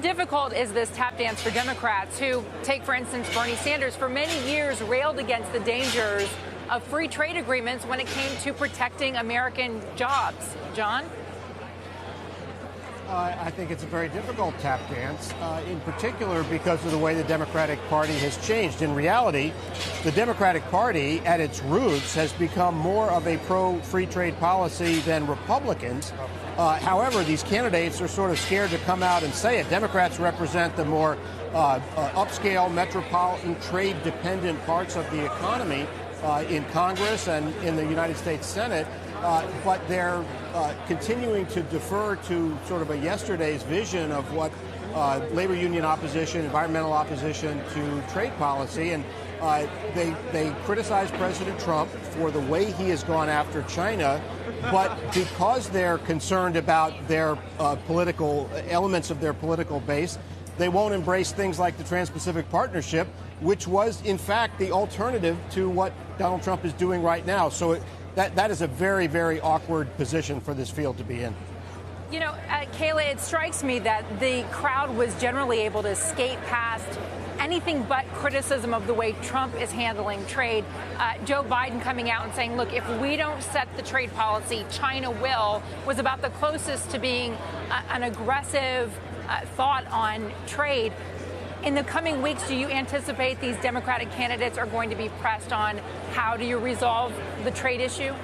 difficult is this tap dance for Democrats who, take for instance Bernie Sanders, for many years railed against the dangers of free trade agreements when it came to protecting American jobs? John? I think it's a very difficult tap dance, in particular because of the way the Democratic Party has changed. In reality, the Democratic Party, at its roots, has become more of a pro-free trade policy than Republicans. However, these candidates are sort of scared to come out and say it. Democrats represent the more upscale, metropolitan, trade-dependent parts of the economy in Congress and in the United States Senate. But they're continuing to defer to sort of a yesterday's vision of what labor union opposition, environmental opposition to trade policy. And they criticize President Trump for the way he has gone after China. But because they're concerned about their political elements of their political base, they won't embrace things like the Trans-Pacific Partnership, which was, in fact, the alternative to what Donald Trump is doing right now. So that is a very, very awkward position for this field to be in. You know, Kayla, it strikes me that the crowd was generally able to skate past anything but criticism of the way Trump is handling trade. Joe Biden coming out and saying, look, if we don't set the trade policy, China will, was about the closest to being an aggressive thought on trade. In the coming weeks, do you anticipate these Democratic candidates are going to be pressed on how do you resolve the trade issue?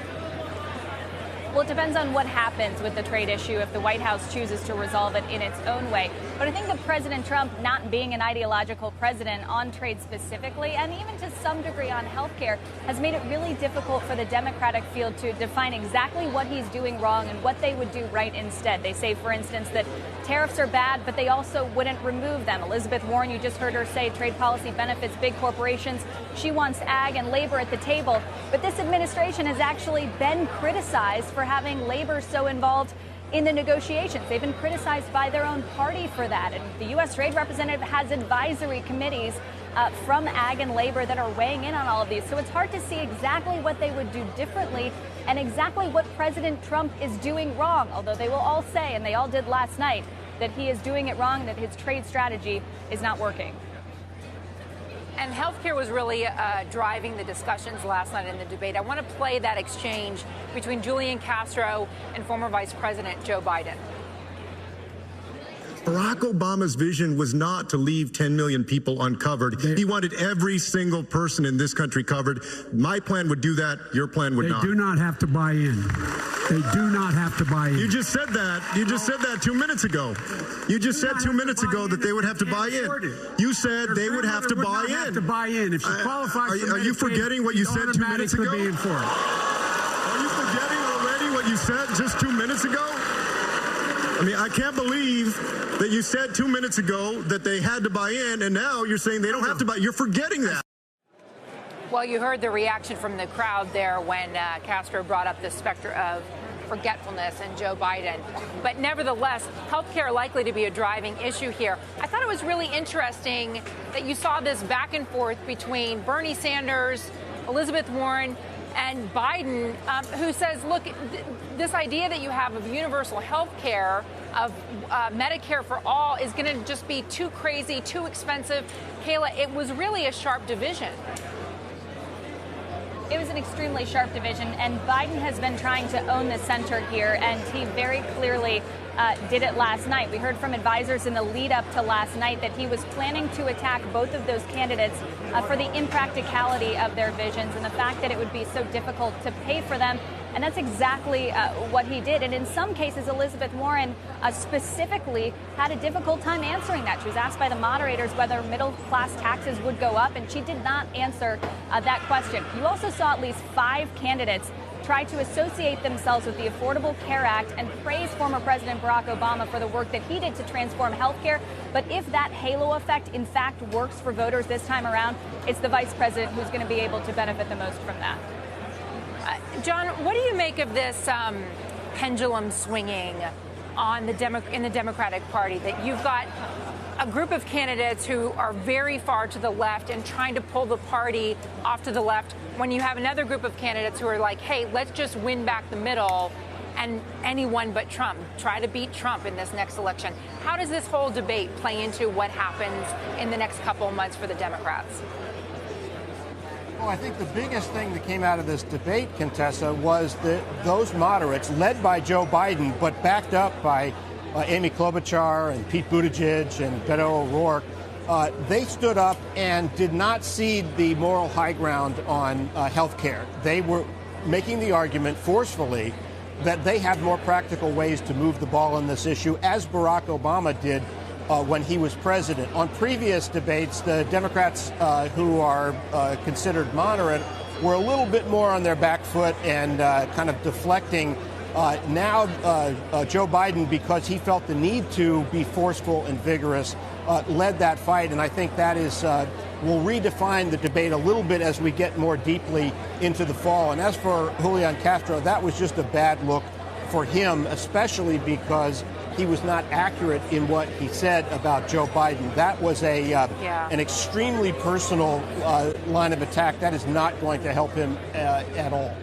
Well, it depends on what happens with the trade issue if the White House chooses to resolve it in its own way. But I think that President Trump not being an ideological president on trade specifically, and even to some degree on health care, has made it really difficult for the Democratic field to define exactly what he's doing wrong and what they would do right instead. They say, for instance, that tariffs are bad, but they also wouldn't remove them. Elizabeth Warren, you just heard her say trade policy benefits big corporations. She wants ag and labor at the table. But this administration has actually been criticized for having labor so involved in the negotiations. They've been criticized by their own party for that. And the U.S. Trade Representative has advisory committees from ag and labor that are weighing in on all of these. So it's hard to see exactly what they would do differently and exactly what President Trump is doing wrong, although they will all say, and they all did last night, that he is doing it wrong, that his trade strategy is not working. And healthcare was really driving the discussions last night in the debate. I want to play that exchange between Julian Castro and former Vice President Joe Biden. Barack Obama's vision was not to leave 10 million people uncovered. He wanted every single person in this country covered. My plan would do that. Your plan would not. They do not have to buy in. They do not have to buy in. You just said that. You just said that 2 minutes ago. You just said 2 minutes ago that they would have to buy in. You said they would have to buy in. Have to buy in. If you qualify for Medicaid, are you forgetting what you said 2 minutes ago? Are you forgetting already what you said just 2 minutes ago? I mean, I can't believe that you said 2 minutes ago that they had to buy in, and now you're saying they don't have to buy. You're forgetting that. Well, you heard the reaction from the crowd there when Castro brought up the specter of forgetfulness and Joe Biden. But nevertheless, healthcare likely to be a driving issue here. I thought it was really interesting that you saw this back and forth between Bernie Sanders, Elizabeth Warren, and Biden, who says, look, this idea that you have of universal health care, of Medicare for all, is going to just be too crazy, too expensive. Kayla, it was really a sharp division. It was an extremely sharp division, and Biden has been trying to own the center here, and he very clearly did it last night. We heard from advisors in the lead up to last night that he was planning to attack both of those candidates for the impracticality of their visions and the fact that it would be so difficult to pay for them. And that's exactly what he did. And in some cases, Elizabeth Warren specifically had a difficult time answering that. She was asked by the moderators whether middle-class taxes would go up, and she did not answer that question. You also saw at least 5 candidates try to associate themselves with the Affordable Care Act and praise former President Barack Obama for the work that he did to transform health care. But if that halo effect, in fact, works for voters this time around, it's the vice president who's going to be able to benefit the most from that. John, what do you make of this pendulum swinging on in the Democratic Party, that you've got a group of candidates who are very far to the left and trying to pull the party off to the left, when you have another group of candidates who are like, hey, let's just win back the middle? and anyone but Trump. Try to beat Trump in this next election. How does this whole debate play into what happens in the next couple of months for the Democrats? Well, I think the biggest thing that came out of this debate, Contessa, was that those moderates, led by Joe Biden, but backed up by Amy Klobuchar and Pete Buttigieg and Beto O'Rourke, they stood up and did not cede the moral high ground on health care. They were making the argument forcefully that they have more practical ways to move the ball on this issue, as Barack Obama did when he was president. On previous debates, the Democrats who are considered moderate were a little bit more on their back foot and kind of deflecting. Now, Joe Biden, because he felt the need to be forceful and vigorous, led that fight. And I think that is will redefine the debate a little bit as we get more deeply into the fall. And as for Julian Castro, that was just a bad look for him, especially because he was not accurate in what he said about Joe Biden. That was an extremely personal line of attack. That is not going to help him at all.